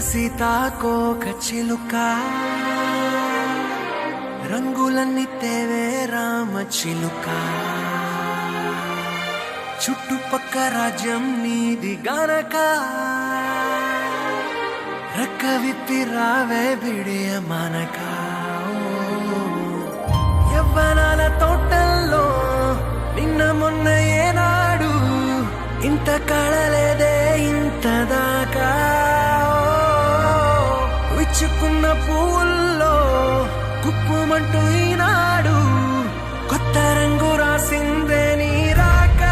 సీతాకోక చిలుక రంగులన్నీ తేవే రామ చిలుక చుట్టుపక్క రాజ్యం నీది గనక రెక్క విప్పి రావే బిడియ మనక యవ్వనాల తోటల్లో నిన్న మొన్న ఏనాడు ఇంత కళలేదే ఇంత దాకా విచ్చుకున్న పువ్వుల్లో కుప్పుమంటూ ఈనాడు కొత్త రంగు రాసిందే నీ రాక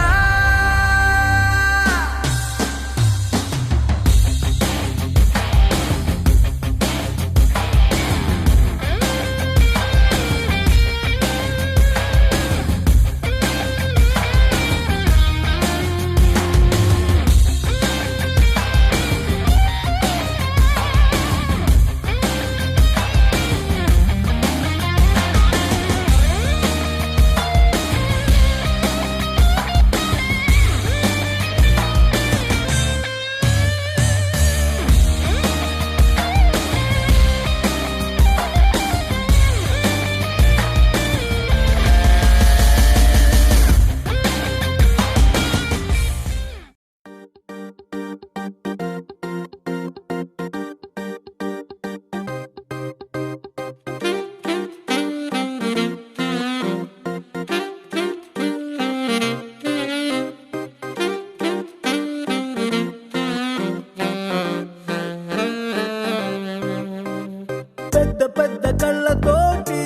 పెద్ద కళ్ళతోటి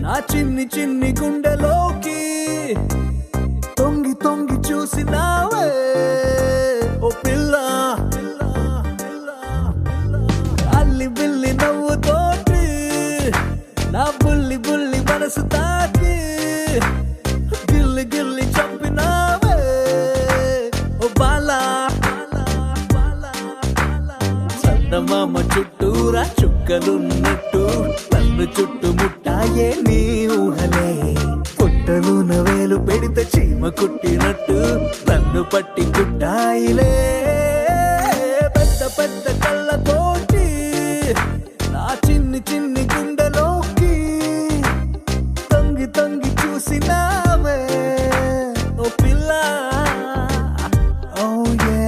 నా చిన్ని చిన్ని గుండెలోకి తొంగి తొంగి చూసినావే ఓ పిల్ల అల్లి బిల్లి నవ్వుతోటి నా బుల్లి బుల్లి మనసు తాకి గిల్లి గిల్లి చంపినావే ఓ బాలా చందమామ చుట్టూరా చుక్కలున్నట్టు నన్ను చుట్టుముట్టాయే నీ ఊహలే పుట్టలు నవేలు పెడితే చీమ కుట్టినట్టు నన్ను పట్టి కుట్టాయిలే పెద్ద పెద్ద కళ్ళతోటి నా చిన్ని చిన్ని గుండెలోకి తొంగి తొంగి చూసినావే ఓ పిల్ల ఓ యే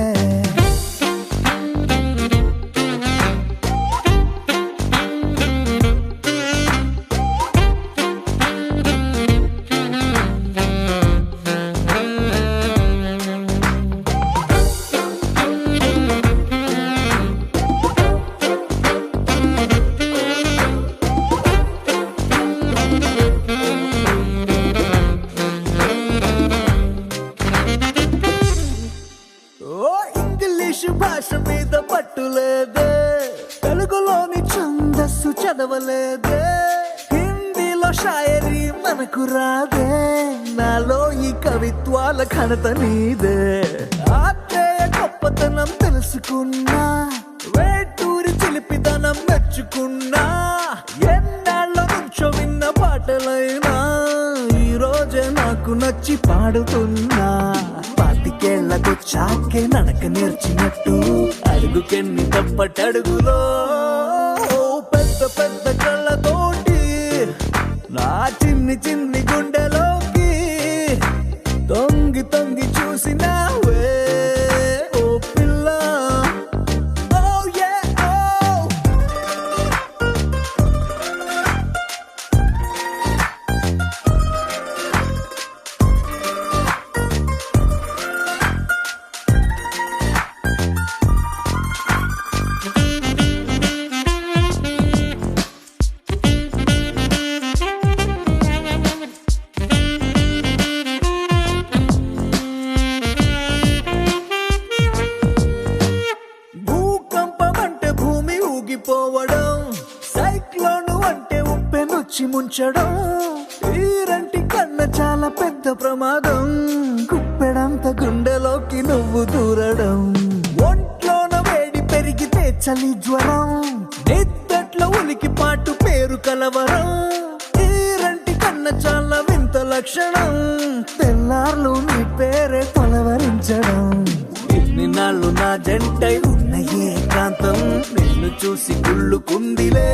చదవలేదే, హిందీలో షాయరీ మనకు రాదే, నాలో ఈ కవిత్వాల ఘనత నీదే. ఆత్రేయ గొప్పతనం తెలుసుకున్నా, వేటూరి చిలిపితనం మెచ్చుకున్నా, ఎన్నాళ్ళ నుంచో విన్న పాటలైనా ఈ రోజే నాకు నచ్చి పాడుతున్నా. పాతికేళ్లకొచ్చాకే నడక నేర్చినట్టు అడుగుకెన్ని తప్పటడుగులో, పెద్ద పెద్ద కళ్ళతోటి నా చిన్ని చిన్ని గుండెలోకి తొంగి తొంగి చూసినావే ఓ పిల్ల. Oh yeah, oh. భూకంపం అంటే భూమి ఊగిపోవడం, సైక్లోను అంటే ఉప్పెనొచ్చి ముంచడం, ఈరంటి కన్నా చాలా పెద్ద ప్రమాదం, కుప్పెడంత గుండెలోకి నువ్వు దూరడం. ఒంట్లోన వేడి పెరిగితే చలి జ్వరం, నిద్దట్లో ఉనికి పాటు పేరు కలవరం, ఈరంటి కన్నా చాలా వింత లక్షణం, తెల్లార్లు నీ పేరే తొలవరించడం. ఇన్ని నాళ్ళు నా జంటై ఉన్న ఏకాంతం నిన్ను చూసి కుళ్ళుకుందిలే,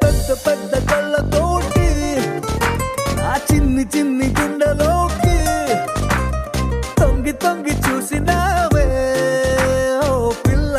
పెద్ద పెద్ద కళ్ళతోటి ఆ చిన్ని చిన్ని గుండెలోకి తొంగి తొంగి చూసినావే ఓ పిల్ల.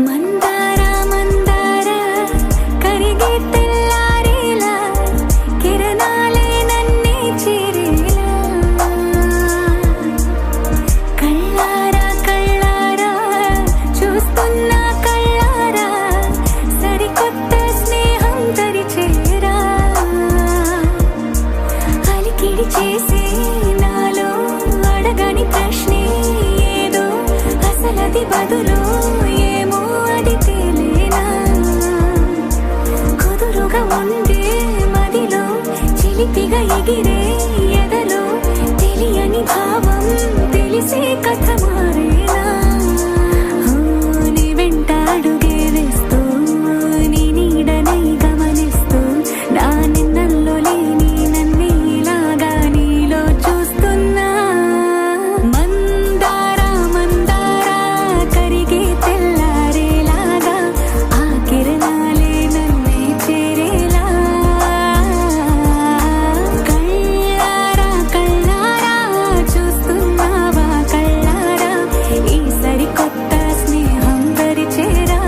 మందార మందార కరిగే తెల్లారేలా, కిరణాలే నన్నే చేరేలా, కళ్ళారా కళ్ళారా చూస్తున్నా కళ్ళారా, సరికొత్త స్నేహం తరిచేరా, అలికిడి చేసే నాలో అడగని ప్రశ్నే ఏదో, అసలది బదులు ఏమో అది తేలేనా, కుదురుగా ఉండే మదిలో చిలిపిగా ఎగిరే ఎదలో, తెలియని భావం తెలిసే కథ మారేనా, నీ వెంట అడుగే వేస్తూ నీ నీడనై గమనిస్తూ, నా నిన్నల్లో లేని నన్నే ఇలాగా నీలో చూస్తున్నా. మందార మందార కరిగే తెల్లారేలాగా, ఆ కిరణాలే నన్నే చేరేలా, కళ్ళారా కళ్ళారా చూస్తున్నావా కళ్ళారా, ఈ సరికొత్త స్నేహం పరిచేరా.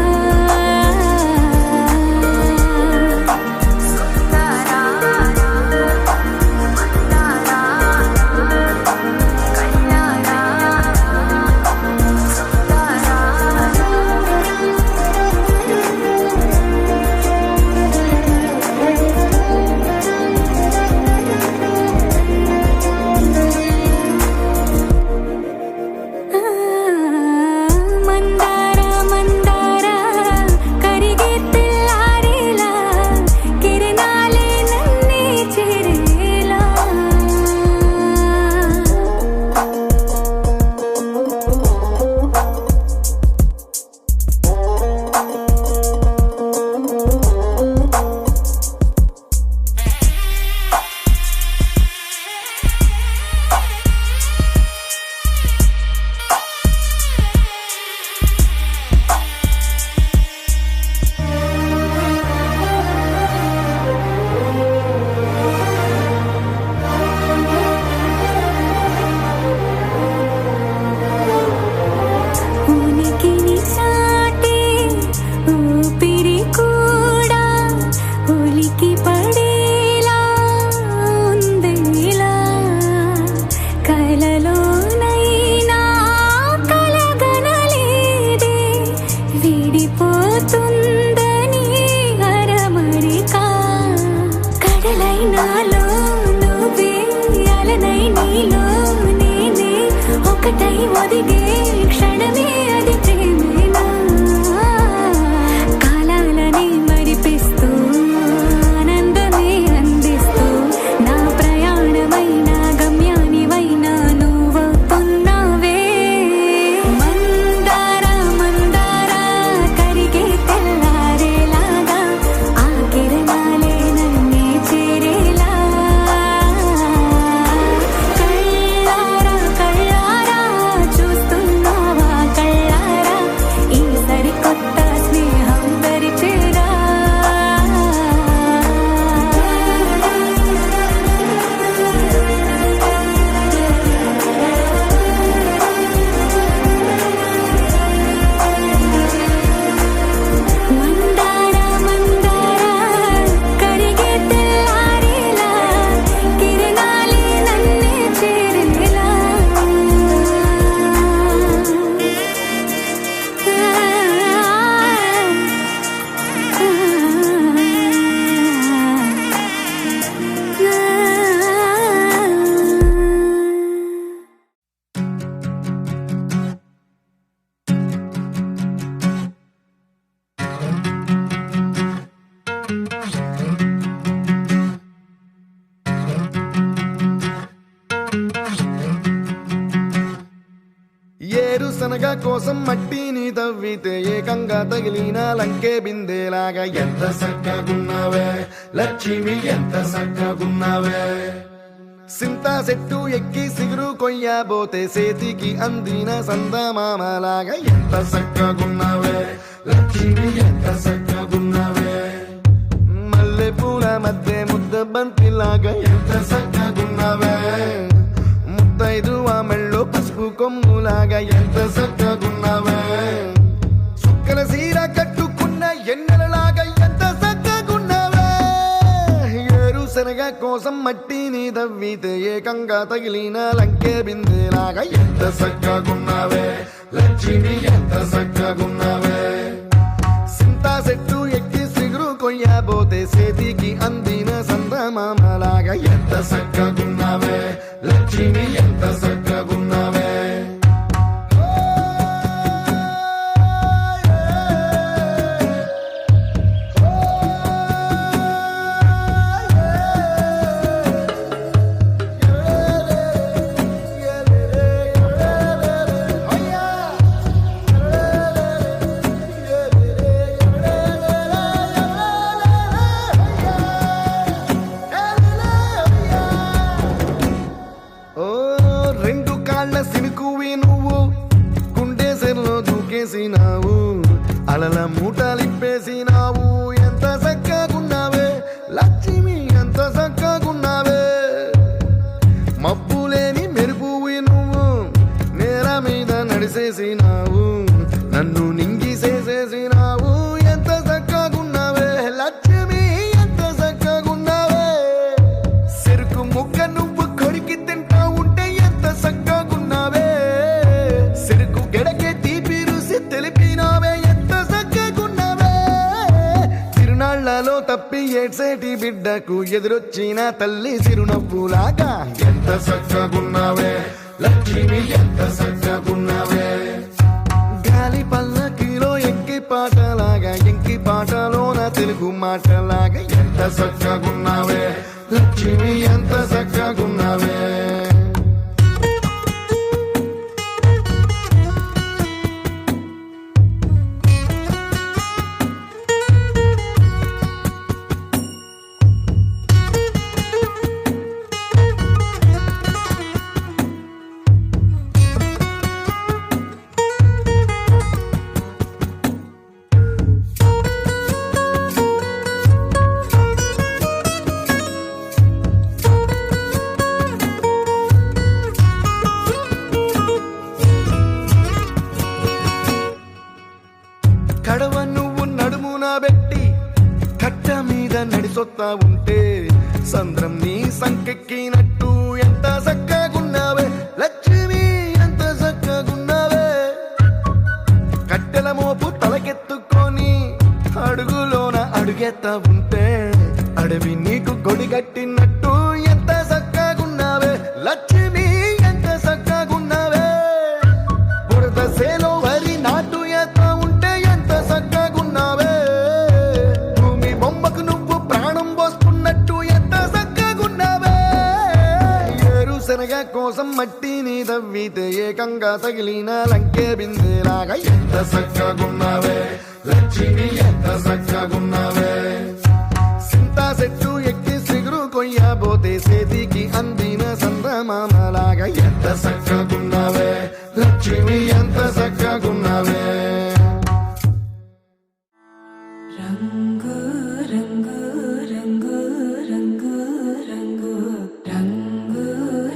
ఏరుశనగ కోసం మట్టిని తవ్వితే ఏకంగా తగిలిన లంకే బిందేలాగా ఎంత చక్కగున్నావే లక్ష్మి, ఎంత చక్కగున్నావే. సింతా చెట్టు ఎక్కి సిగురు కొయ్యబోతే చేతికి అందిన సందమామలాగా ఎంత చక్కగున్నావే లక్ష్మి, ఎంత చక్కగున్నావే. మల్లె పూల మధ్య ముద్ద బంతిలాగా ఎంత చక్కగున్నావే. ముద్దైదు ఆ మెళ్ళో పసుపు కొమ్ములాగా ఎంత చక్కగున్నావే. చుక్కల సీర కట్టుకున్న ఎన్నెలలాగా ఎంత చక్కగున్నావే. ఏరుశనగ కోసం మట్టిని తవ్వితే ఏకంగా తగిలిన లంకే బిందేలాగా ఎంత చక్కగున్నావే లక్ష్మి, ఎంత చక్కగున్నావే. సింతా చెట్టు ఎక్కి సిగురు కొయ్యబోతే చేతికి అందిన సందమామలాగా ఎంత చక్కగున్నావే లక్ష్మి, ఎంత చక్కగున్నావే. రెండు కాళ్ళ సినుకువి నువ్వు గుండె సెల్లో దూకేసినావు, అలల మూటలిప్పేసినావు. ఎంత చక్కగున్నావే లక్ష్మి, ఎంత చక్కగున్నావే. మబ్బులేని మెరుపువి నువ్వు నేల మీద నడిసేసినావు, నన్ను నింగిసేసేసినావు. ఎంత చక్కగున్నావే లక్ష్మి, ఎంత చక్కగున్నావే. చెరుకు ముక్క నువ్వు కొరికి తింటా ఉంటే ఎంత చక్కగున్నావే. చెరుకు గెడకే తీపి రుసి తెలిపినావే, ఎంత చక్కగున్నావే. తిరునాళ్లలో తప్పి ఏడ్సేటి బిడ్డకు ఎదురొచ్చిన తల్లి చిరునవ్వులాగా ఎంత చక్కగున్నావే లక్ష్మి, ఎంత చక్కగున్నావే. గాలి పల్లకిలో ఎంకి పాటలాగా ఎంకి పాటలోన తెలుగు మాటలాగా ఎంత చక్కగున్నావే లక్ష్మి, ఎంత చక్కగున్నావే. కడవ నువ్వు నడుమున పెట్టి కట్ట మీద నడిసొత్తా ఉంటే సంద్రం నీ సంకెక్కినట్టు ఎంత చక్కగున్నావే లక్ష్మి, ఎంత చక్కగున్నావే. కట్టెల మోపు తలకెత్తుకొని అడుగులోన అడుగెత్తా ఉంటే అడవి నీకు గొడిగట్టినట్టు ఎంత చక్కగున్నావే లక్ష్మి, ఎంత చక్కగున్నావే. బురద సేలో వరి నాటు ఎత్తా ఉంటే ఎంత చక్కగున్నావే. భూమి బొమ్మకు నువ్వు ప్రాణం పోస్తున్నట్టు ఎంత చక్కగున్నావే. ఏరుశనగ కోసం మట్టిని తవ్వితే ఏకంగా తగిలిన లంకే బిందేలాగా ఎంత చక్కగున్నావే లక్ష్మి, ఎంత చక్కగున్నావే. సింతా చెట్టు ఎక్కి సిగురు కొయ్యబోతే చేతికి అందిన సందమామలాగా ఎంత చక్కగున్నావే లక్ష్మి, ఎంత చక్కగున్నావే. రంగు రంగు రంగు రంగు రంగు రంగు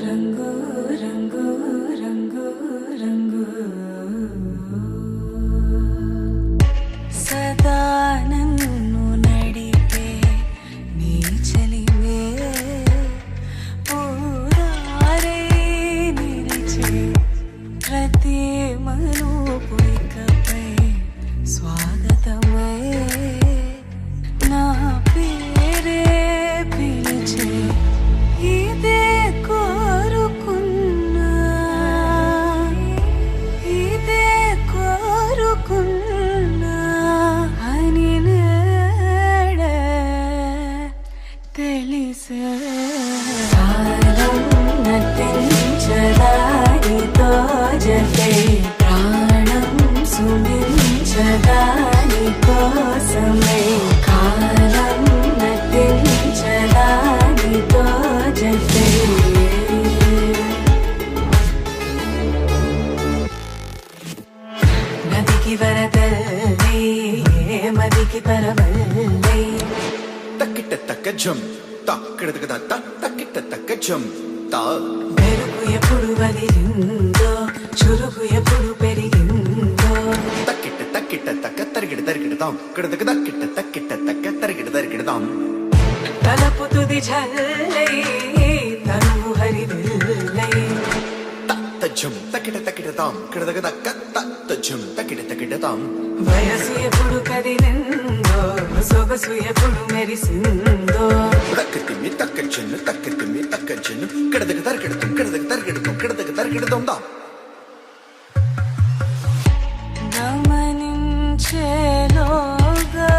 రంగు రంగు రంగు రంగు సదా నన్ను నడిపే నీ చలివే పూరారే నిలిచే ప్రతి మలుపు ఇకపై స్వాగతమై నా పేరే పిలిచే ఈ తక్కిట తక్క జం తక్కిట తక్కిట తక్క జం తా మెరుపు ఎప్పుడు వదిలిందో చురుకు ఎప్పుడు పెరిగిందో తక్కిట తక్కిట తక్క తరిగిడ తరిగిడదాం కిడదక తక్కిట తక్కిట తక్క తరిగిడ తరిగిడదాం తలపు తుది జల్లై తనువు హరివిల్లై తజ్జం తక్కిట తక్కిడదాం కిడదక తక్క తజ్జం తక్కిట తక్కిడదాం వయసు ఎప్పుడు కదిలిందో సొగసు ఎప్పుడు మెరిసిందో తక్కతిమ్మి తక్కచ్చెన్ను కిడదక తరిగిడతాం కిడదక తరిగిడదాం దా గమనించేలోగా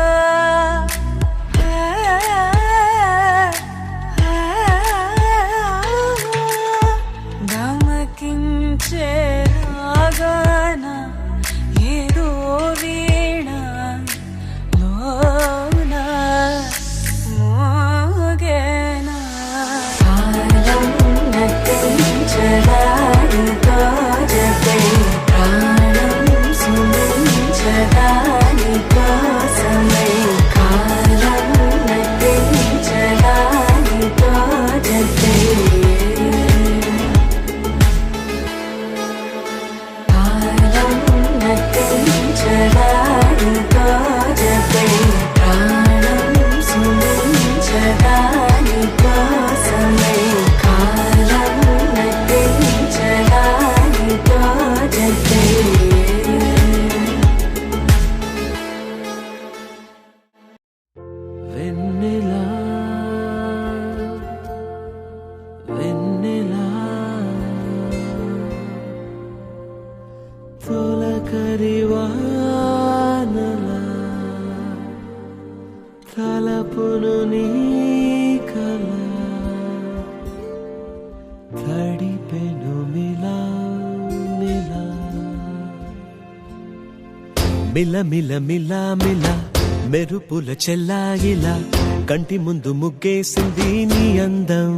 గమకించేలాగాన ఏదో వీణ లోన మోగేనా కాలం నటించడానితో జతే ప్రాణం సుమించడానికోసమై కాలం నటించడానితో జతే కాలం నటించడానితో జతే ప్రాణం సుమించడానికోసమై కాలం నటించడానితో జతే వెన్నెలా వెన్నెలా తొలకరివానలా తలపును నీ కల తడిపెను మిలా మిలా మిల మిల మిల మిల మెరుపుల చెల్లాయిలా కంటి ముందు ముగ్గేసింది నీ అందం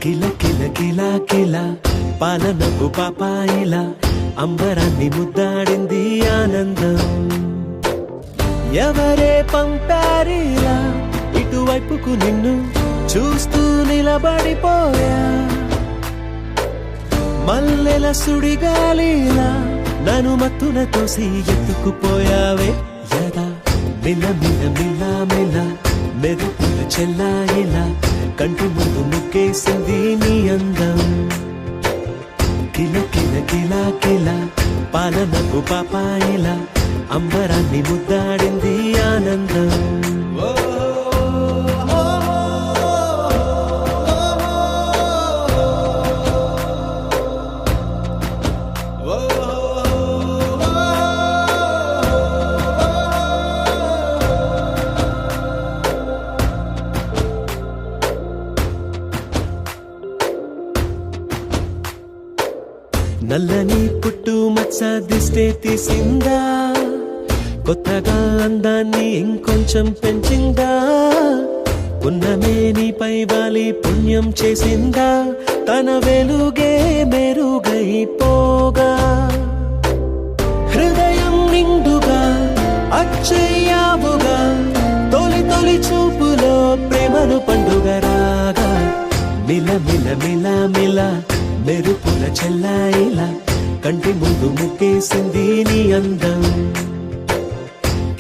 కిల కిల కిల కిల పాలనపు పాపాయిలా అంబరాన్ని ముద్దాడింది ఆనందం ఎవరే పంపారిలా ఇటువైపుకు నిన్ను చూస్తూ నిలబడిపోయా మల్లెల సుడిగాలిలా నన్ను మత్తున తోసి ఎత్తుకుపోయావే యదా మిల మిల మిల మిల మెరుపుల చెల్లాయిలా కంటి ముందు ముగ్గేసింది నీ అందం కిల కిల కిల కిల పాలనకు పాపాయిలా అంబరాన్ని ముద్దాడింది ఆనందం నల్లని పుట్టు మచ్చ దిష్టే తీసిందా కొత్తగా అందాన్ని ఇంకొంచెం పెంచిందా ఉన్నమే నీపై వాలి పుణ్యం చేసిందా తన వెలుగే మెరుగైపోగా హృదయం నిండుగా అచ్చయ్యావుగా తొలి తొలి చూపులో ప్రేమను పండుగ రాగా మిల మిల మిల మిల మెరుపుల చెల్లాయిలా కంటి ముందు ముగ్గేసింది నీ అందం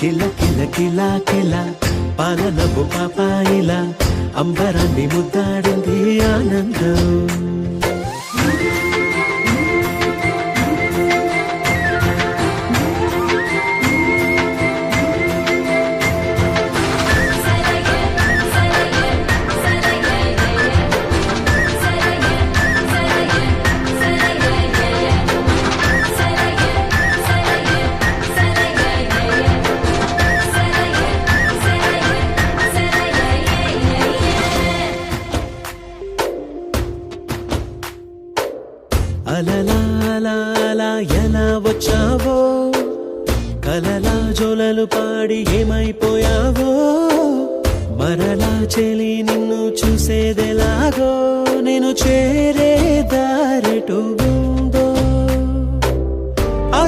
కిల కిల కిల కిల పాలనపు పాపాయిలా అంబరాన్ని ముద్దాడింది ఆనందం అలలా అలా అలా ఎలా వచ్చావో కలలా జోలలు పాడి ఏమైపోయావో మరలా చెలి నిన్ను చూసేదెలాగో నేను చేరే దారెటు ఉందో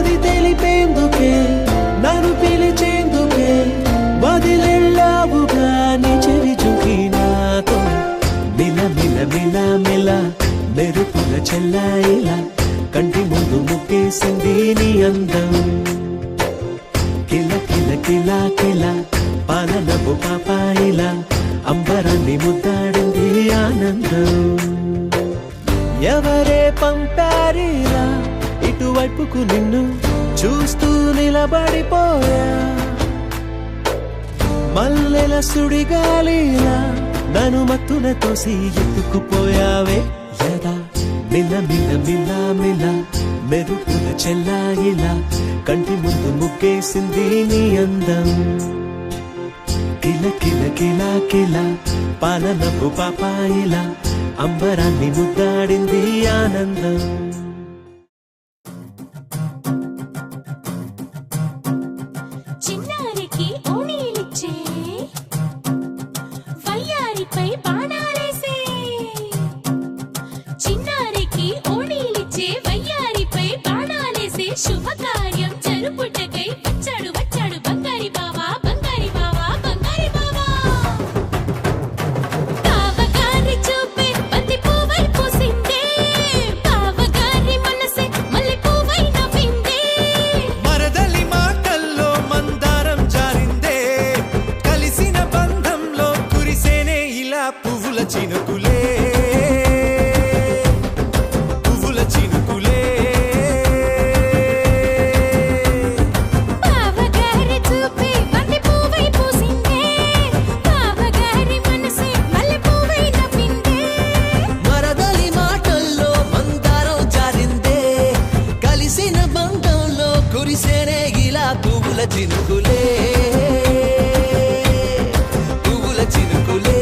అది తెలిపేందుకే నన్ను పిలిచేందుకే వదిలెళ్ళావుగా నీ చెవి చుకి నాతో మిల మిల మిల మిల మెరుపుల చెల్లాయిలా కంటి ముందు ముక్కేసింది నీ అందం కిల కిల కిల కిల పాలనపు పాపాయిలా అంబరాన్ని ముద్దాడింది ఆనందం ఎవరే పంపారిలా ఇటువైపుకు నిన్ను చూస్తూ నిలబడిపోయా మల్లెల సుడిగాలిలా నన్ను మత్తున తోసి ఎత్తుకుపోయావే యదా మిల మిల మిల మిల మెరుపుల చెల్లాయిలా కంటి ముందు ముగ్గేసింది నీ అందం కిల కిల కిల కిల పాలనపు పాపాయిలా అంబరాన్ని ముద్దాడింది ఆనందం చిన్నారికి ఓణీలిచ్చే వయ్యారిపై బాణాలేసే చిన్నారికి ఓణీలిచ్చే వయ్యారిపై బాణాలేసే శుభకార్యం జరుపుటకై వచ్చాడు వచ్చాడు బంగారి బావా బంగారి బావా బంగారి బావా బావగారి చూపే బంతి పువ్వై పూసిందే బావగారి మనసే మల్లె పువ్వై నవ్విందే మరదలి మాటల్లో మందారం జారిందే కలిసిన బంధంలో కురిసేనే ఇలా పువ్వుల చినుకులే పువ్వుల చినుకులే బావగారి చూపే బంతి పువ్వై పూసిందే బావగారి మనసే మల్లె పువ్వై నవ్విందే మరదలి మాటల్లో మందారం జారిందే కలిసిన బంధంలో కురిసేనే ఇలా పువ్వుల చినుకులే పువ్వుల చినుకులే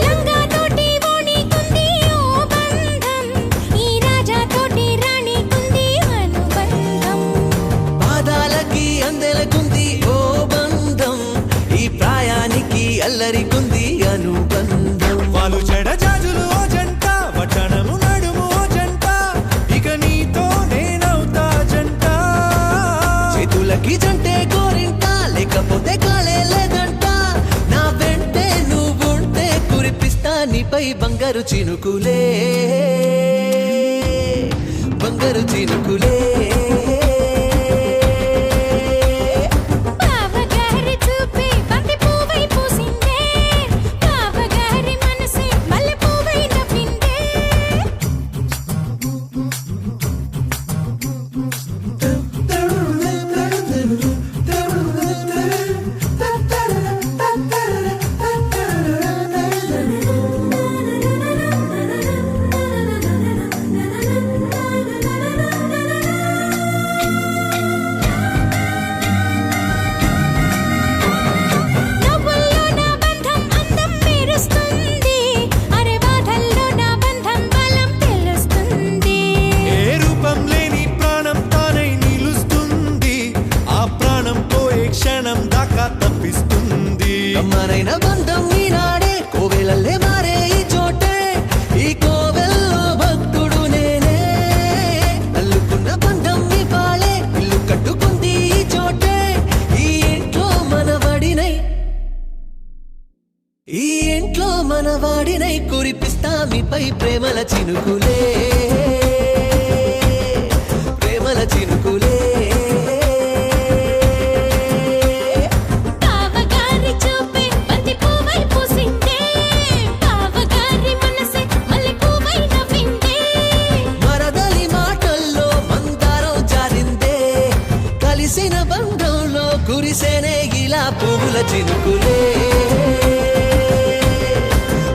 లంగా తోటి ఓణీకుంది ఓ బంధం ఈ రాజా తోటి రాణికుంది అనుబంధం పాదాలకి అందెలకుంది ఓ బంధం ఈ ప్రాయానికి అల్లరికుంది అనుబంధం వాళ్ళు చెడజాజులు ఓ జంట పట్టణము నడుము ఓ జంట ఇక నీతో నేనవుతా జంట చేతులకి జంటే గోరింట లేకపోతే కాలే లేదంట నా వెంటే నువ్వుంటే కురిపిస్తా నీపై బంగారు చినుకులే బంగారు చినుకులే బావగారి చూపే బంతి పువ్వై పూసిందే బావగారి మనసే మల్లె పువ్వై నవ్విందే నవ్వుల్లో నా బంధం అందం మెరుస్తుంది అరే బాధల్లో నా బంధం బలం తెలుస్తుంది ఏ రూపం లేని ప్రాణం తానై నిలుస్తుంది ఆ ప్రాణం పోయే క్షణం దాకా తప్పిస్తుంది అమ్మనైన బంధం ఈనాడే కోవెలల్లే మారే ఈ చోటే ఈ కోవెల్లో భక్తుడు నేనే అల్లుకున్న బంధం ఈ పాలే ఇల్లు కట్టుకుంది ఈ చోటే ఈ ఇంట్లో మనవడినై ఈ ఇంట్లో మనవాడినై కురిపిస్తా మీపై ప్రేమల చినుకులే ప్రేమల చినుకులే బావగారి చూపే బంతి పువ్వై పూసిందే బావగారి మనసే మల్లె పువ్వై నవ్విందే మరదలి మాటల్లో మందారం జారిందే కలిసిన బంధంలో కురిసేనే ఇలా పువ్వుల చినుకులే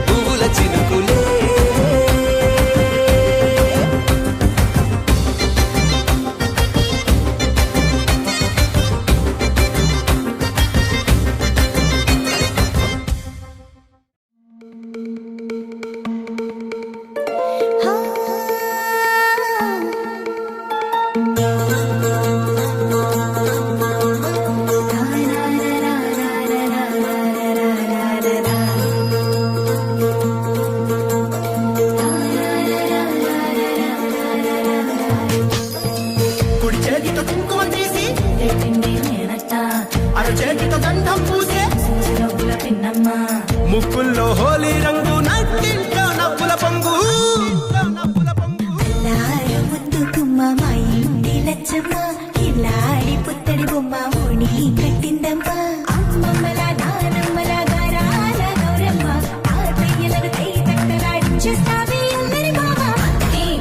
పువ్వుల చినుకులే అరచేతితో గంధం పూసే నవ్వుల పిన్నమ్మ ముక్కుల్లో హోలీ రంగు నట్టింట్లో నవ్వుల పొంగు లారు ముద్దు గుమ్మ మా ఇంటి లచ్చమ్మ ఇల్లాడి పుత్తడి బొమ్మ ఓణి కట్టిందమ్మ అమ్మమ్మల నానమ్మల గారాల గౌరమ్మ తాతయ్యలకు తై తట్టలాడించేస్తావే అందరి బావ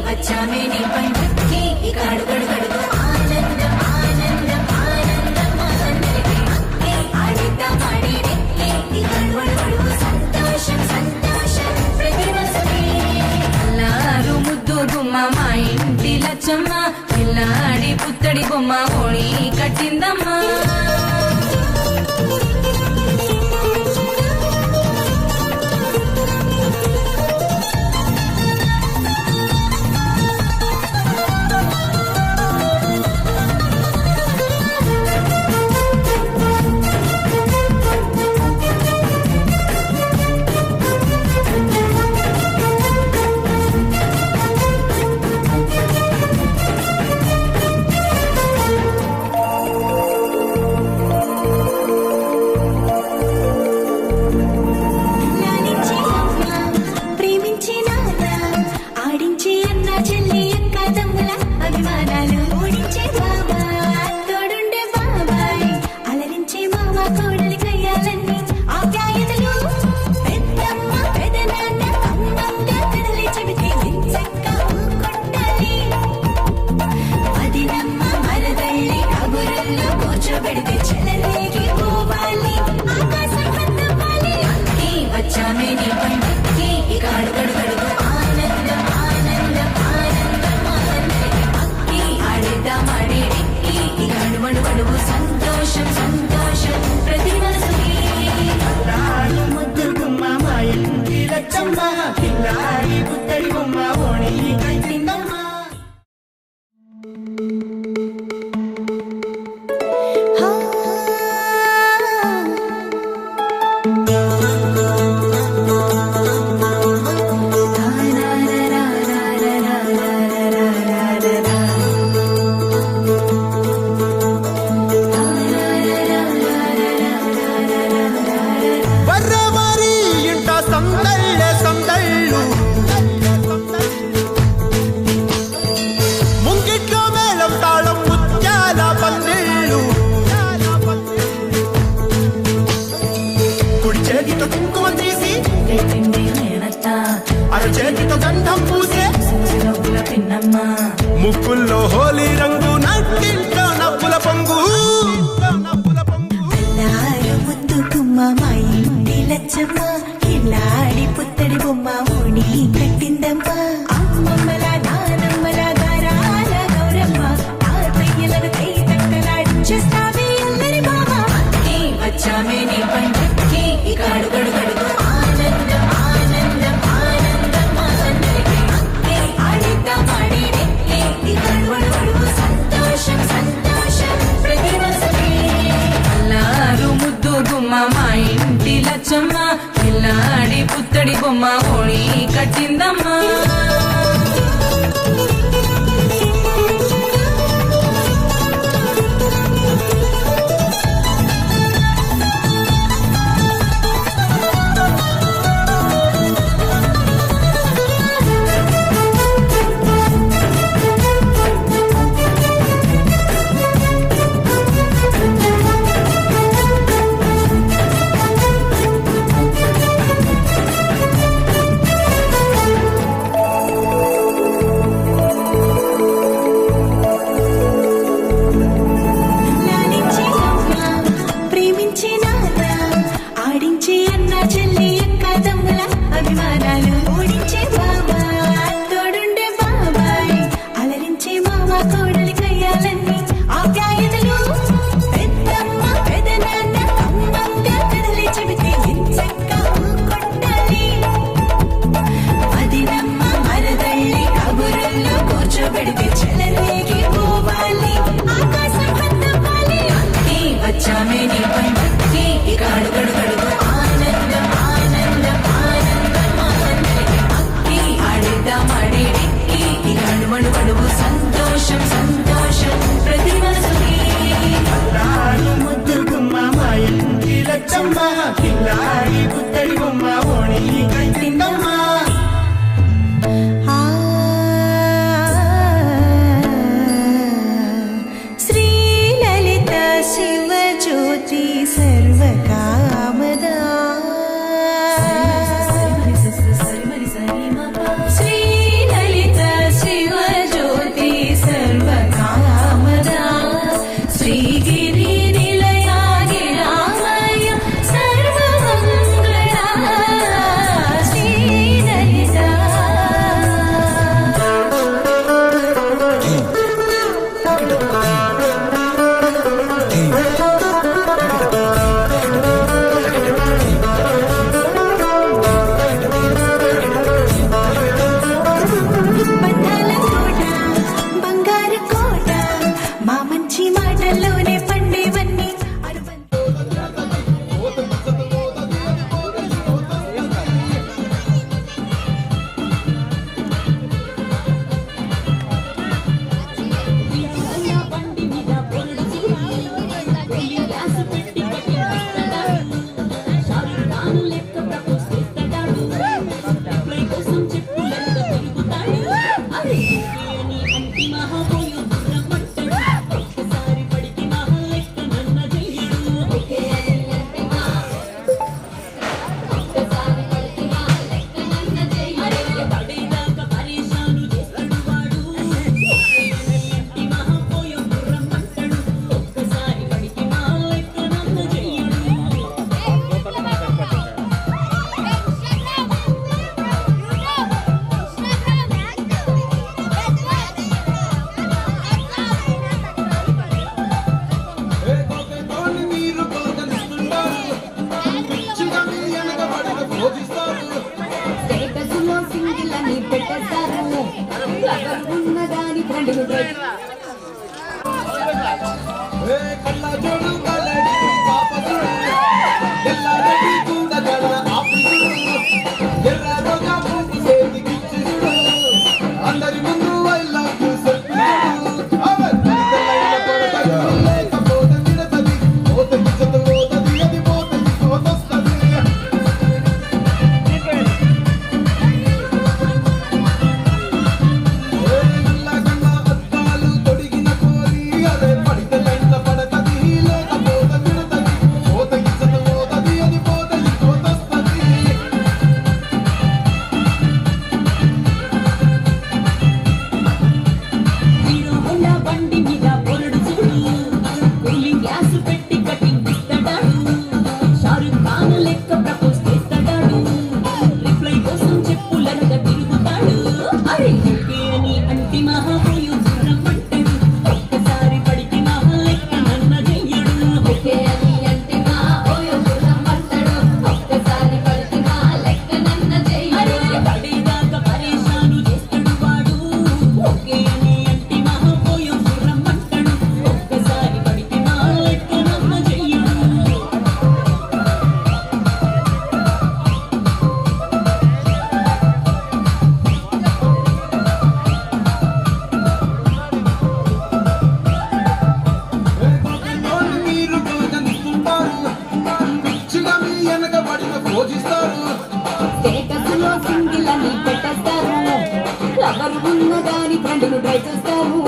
వచ్చామే నీ పండుగకి ఇక అడుగడు గడుగు ఆనందం ఆనందం ఆనందం అందరికీ ఆడిద్దాం ఆడేదే ఇక అడుగడు సంతోషం సంతోషం ప్రతి మనసుకి అల్లారు ముద్దు గుమ్మ మా ఇంటి లచ్చమ్మ పిల్లాడి పుత్తడి బొమ్మ ఓణి కట్టిందమ్మా లాలించి అమ్మ ప్రేమించి నాన్న ఆడించి అన్న చెల్లి అక్క తమ్ముల అభిమానాలు ఓడించే బాబా తోడుండే బాబాయ్ అలరించే మామ కోడలి కయ్యాలన్నీ ఆప్యాయతలు పెద్దమ్మ పెదనాన్న అందంగా కదలి చెబితే వించక్క ఊకొట్టాలి వదినమ్మ మరదల్లి కబుర్లలో కూర్చోబెడితే చెలరేగి పోవాలి ఆకాశం అందవాలి వచ్చామే నీ పండుగకి ఇక అడుగడు గడుగు ఆనందం ఆనందం ఆనందం అందరికీ ఆడిద్దాం ఆడేది ఇక అడుగడు సంతోషం సంతోషం ప్రతి మనసుకి ముద్దు గుమ్మ మా ఇంటి లచ్చమ్మ పిల్లాడి పుత్తడి బొమ్మ ఓణి కట్టిందమ్మా బర్రవారి ఇంట సందళ్ళే సందళ్ళు ముంగిట్లో మేళం తాళం ముత్యాల పందిళ్ళు కుడి చేతితో కుంకుమ తీసి రేపిండి మేనత్త అరచేతితో గంధం పూసే నవ్వుల పిన్నమ్మ ముక్కుల్లో హోలీ రంగు నట్టింట్లో నవ్వుల పొంగు లారు ముద్దు గుమ్మ మా ఇంటి లచ్చమ్మ ఇల్లాడి పుత్తడి బొమ్మ ఓణి కట్టిందమ్మ అమ్మమ్మల నానమ్మల గారాల గౌరమ్మ తాతయ్యలకు తై తట్టలాడించేస్తావే అందరి బావ వచ్చామే నీ పండుగకి ఇక అడుగడు గడుగు ఆనందం ఆనందం ఆనందం అందరికీ ఆడిద్దాం ఆడేదే ఇక అడుగడు సంతోషం సంతోషం ప్రతి మనసుకి అల్లారు ముద్దు గుమ్మ మా ఇంటి లచ్చమ్మ పిల్లాడి పుత్తడి బొమ్మ ఓణి కట్టిందమ్మా లచ్చమ్మ కిల్లాడి పుత్తడి బొమ్మ ఓణి కట్టిందమ్మా శ్రీ లలిత శివ జ్యోతి సర్వకామదా శ్రీ లలిత శివ జ్యోతి సర్వకామదా శ్రీగిరి ఉన్నదాని ఫ్రెండ్ను ట్రై చేస్తాము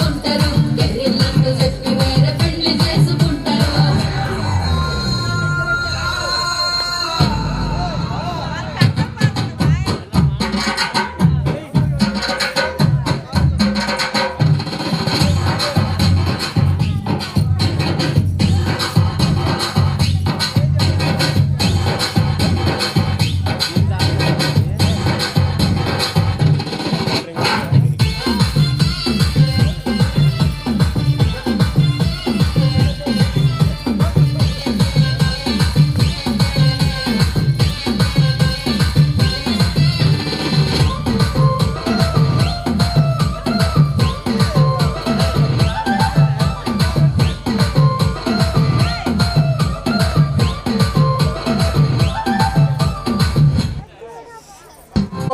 ఉంటారు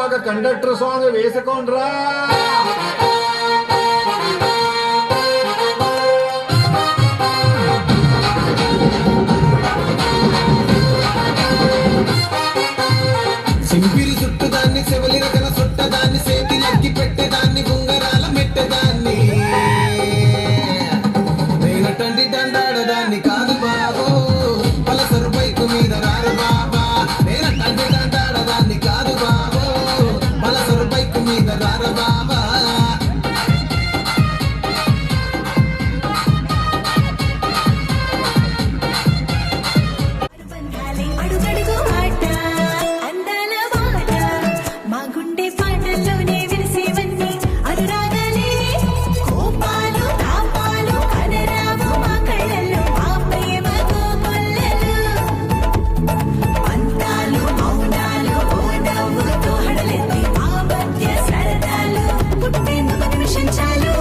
ఒక కండక్టర్ సాంగ్ వేసుకోండ్రా. సింపిరి చుట్టుదాన్ని శివలి రకల చుట్టదాన్ని సేతి లగ్గి పెట్టేదాన్ని ఉంగరాల మెట్టేదాన్ని నేనటండి దండాడదాన్ని కాదు బాబు పలసరు బైకు మీద రారు బాబా. నేనటండి దండాడదాన్ని కాదు బాబు పలసరు బైకు మీద రారు బాబా. అడుగడుగు ఆట అందాల మాట మా గుండె పాటల్లోనే విరిసేవన్నీ అనురాగాలే కోపాలు తాపాలు కనరావు మా కళ్ళల్లో మా ప్రేమ కోకొల్లలు పంతాలు మౌనాలు ఓ నవ్వుతో హడలెత్తి మా మధ్య సరదాలు పుట్టేందుకు నిమిషం చాలు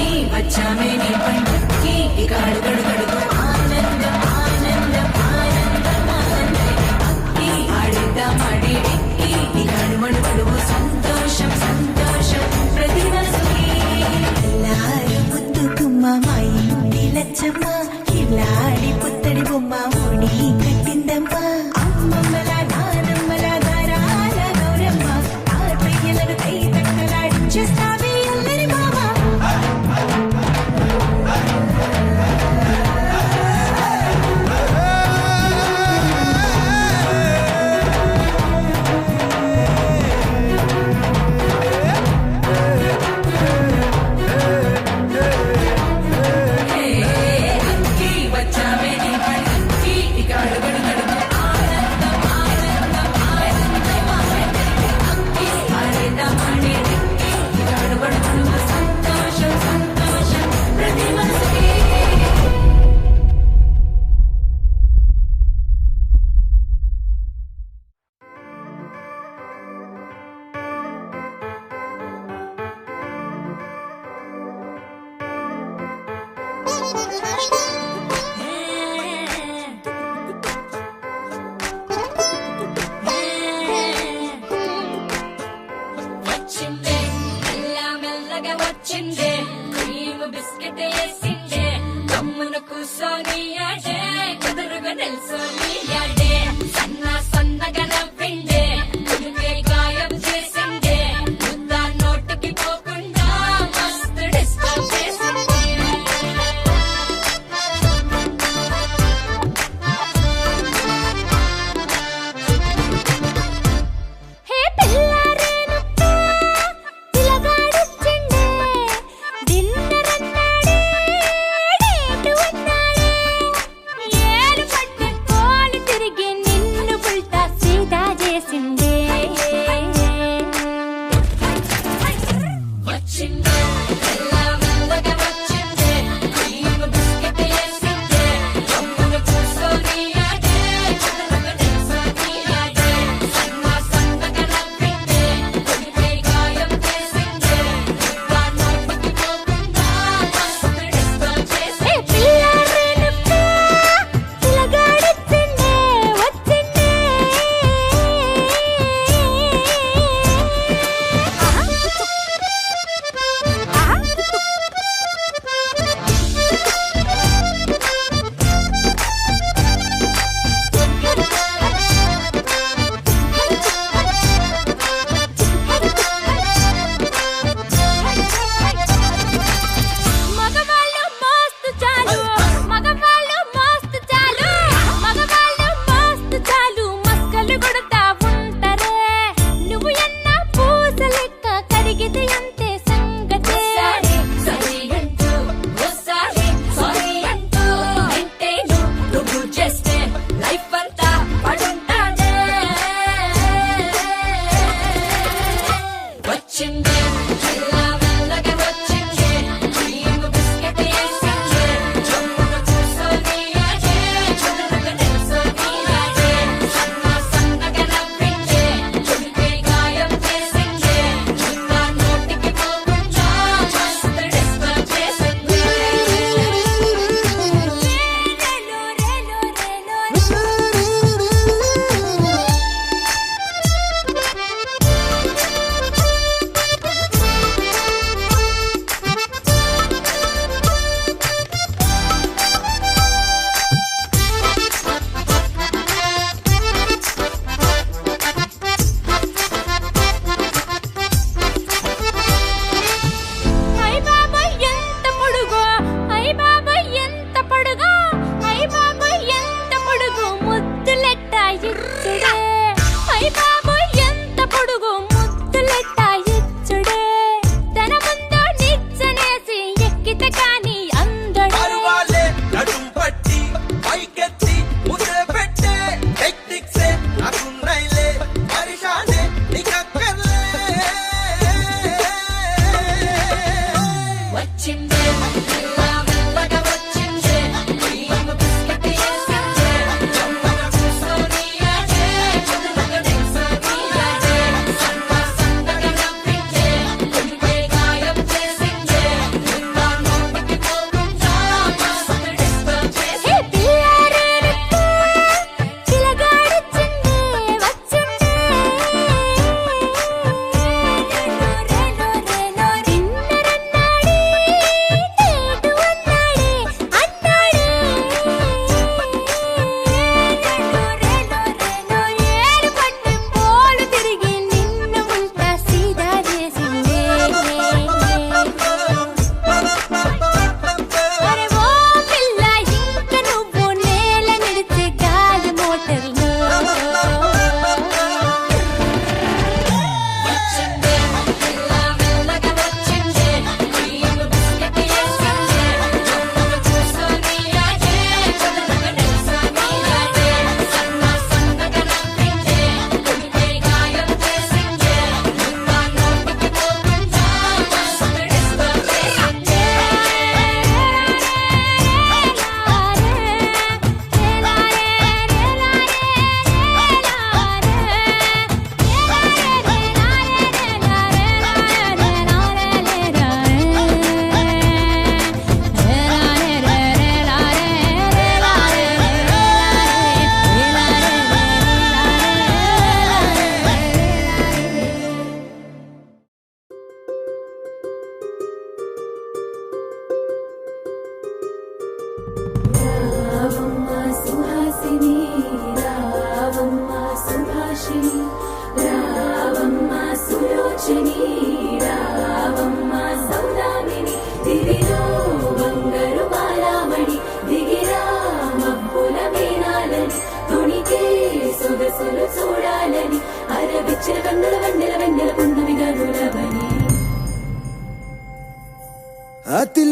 ఈ వచ్చామే నీ పంటకి ఇక అడుగడుగడుగు ఆనందం ఆనందం ఆనందం ఆనందం ఈ ఆడిద్దామాడి ఈ అడుమడుగడుగు సంతోషం సంతోషం ప్రతి మనసుకి ఎల్లారు ముద్దు గుమ్మ మా ఇంటి లచ్చమ్మ కిల్లాడి పుత్తడి బొమ్మ ఓడి కట్టిందమ్మ అమ్మమ్మల నానమ్మల గారాల గౌరమ్మ తాతయ్యలను కై తక్కలాడించేస్తావే అల్లరి మామ ఈ వచ్చామే నీ పంటకి ఇక అడుగడుగడుగు ఆనందం ఆనందం ఆనందం ఆనందం ఈ ఆడిద్దామాడి ఇక అడుగడుగడుగు సంతోషం సంతోషం ప్రతి మనసుకి వచ్చిందే మెల్ల మెల్లగా వచ్చిందే క్రీమ్ బిస్కెట్ వేసిందే గమ్మున కూసోని ఆడే కుదురుగా నిల్సోని ఆడే సన్న సన్నగా నవ్విందే కుడికే గాయం చేసిందే ముద్ద నోటికి పోకుండా మస్తు డిస్టర్బ్ చేసిందే హే పిల్లారేనప్ప పిలగాడొచ్చిండే డిన్నర్ అన్నాడే డేటు అన్నాడే ఏలు పట్టుకోని తిరిగి నిన్ను పుల్టా సీదా చేసిందే వచ్చిందే మెల్ల మెల్లగా వచ్చిందే క్రీమ్ బిస్కెట్ వేసిందే గమ్మున కూసోని ఆడే కుదురుగా నిల్సోని ఆడే సన్న సన్నగా నవ్విందే కుడికే గాయం చేసిందే ముద్ద నోటికి పోకుండా మస్తు డిస్టర్బ్ హే చేసిందే పిల్లారేనప్ప పిలగాడొచ్చిండే వచ్చిండే మగవాళ్ళు మస్తు చాలు మగవాళ్ళు మస్తు చాలు మగవాళ్ళు మస్తు చాలు మస్కలు కొడతా ఉంటారే నువ్వు ఎన్న పూస లెక్క కరిగితే అంతే సంగతే సారీ సారీ అంటూ ఓసారి సారీ అంటూ అంటేను నువ్వు చేస్తే లైఫ్ అంతా పడుంటాడే వచ్చిందే మెల్ల మెల్లగా వచ్చిందే క్రీమ్ బిస్కెట్ వేసిందే జమ్మున కూసోని ఆడే కుదురుగా నిల్సోని ఆడే సన్న సన్నగా నవ్విందే కుడికే గాయం చేసిందే ముద్ద నోటికి పోకుండా మస్తు డిస్టర్బ్ చేసిందే రేలో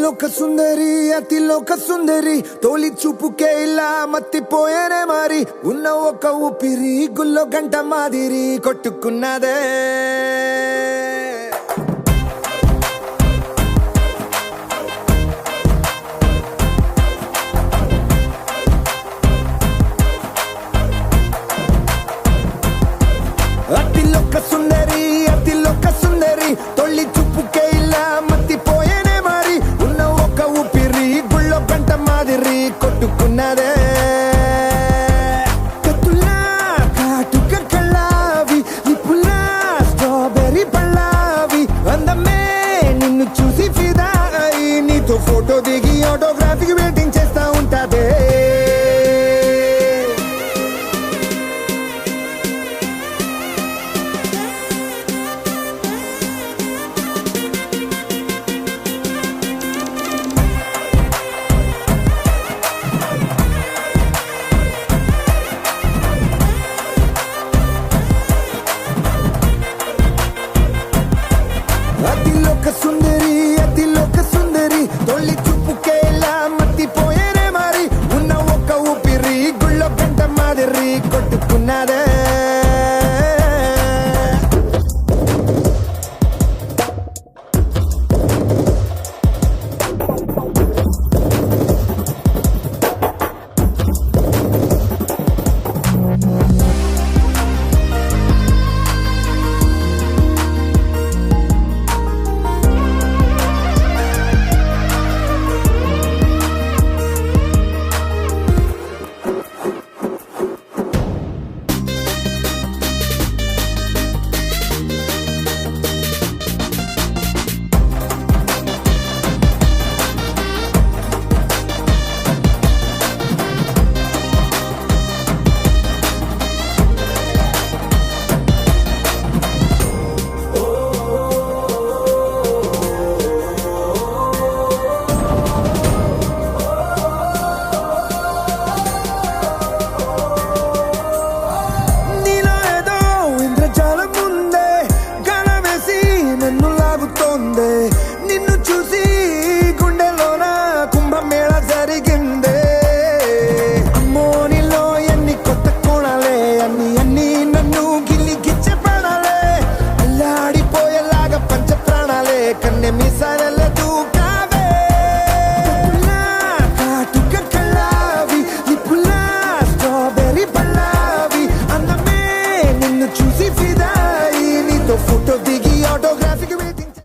అతిలోక సుందరి అతిలోక సుందరి తోలి చూపుకే ఇలా మత్తిపోయేనే మారి ఉన్న ఒక ఊపిరి గుల్లో గంట మాదిరి కొట్టుకున్నదే అతిలోక సుందరి అతిలోక సుందరి తొలి చూపుకే ఇలా మత్తిపోయేనే మారి ఉన్న ఒక ఊపిరి గుళ్ళో గంట మాదిరి కొట్టుకున్నదే కత్తులా కాటుక కళ్ళావి నిప్పులా స్ట్రాబెర్రీ పళ్ళావి అందమే నిన్ను చూసి ఫిదా అయి నీతో ఫోటో దిగి ఆటోగ్రాఫీకి వెయిటింగ్ చేస్తా ఉంటాదే అతిలోక సుందరి అతిలోక సుందరి తొలి చూపుకే ఇలా మత్తిపోయేనే మారి ఉన్న ఒక ఊపిరి గుళ్ళో గంట మాదిరి కొట్టుకున్నదే నన్ను